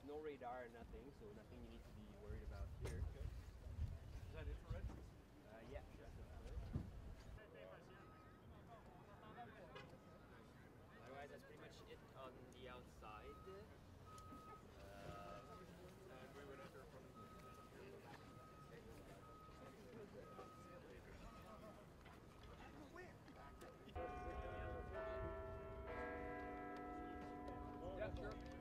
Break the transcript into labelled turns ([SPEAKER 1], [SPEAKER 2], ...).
[SPEAKER 1] no radar, nothing, so nothing you need to be worried about here.
[SPEAKER 2] Okay. Is that infrared?
[SPEAKER 1] Yeah, that's infrared. Otherwise, that's pretty much it on the outside.
[SPEAKER 2] And we would enter from
[SPEAKER 1] Yeah, sure.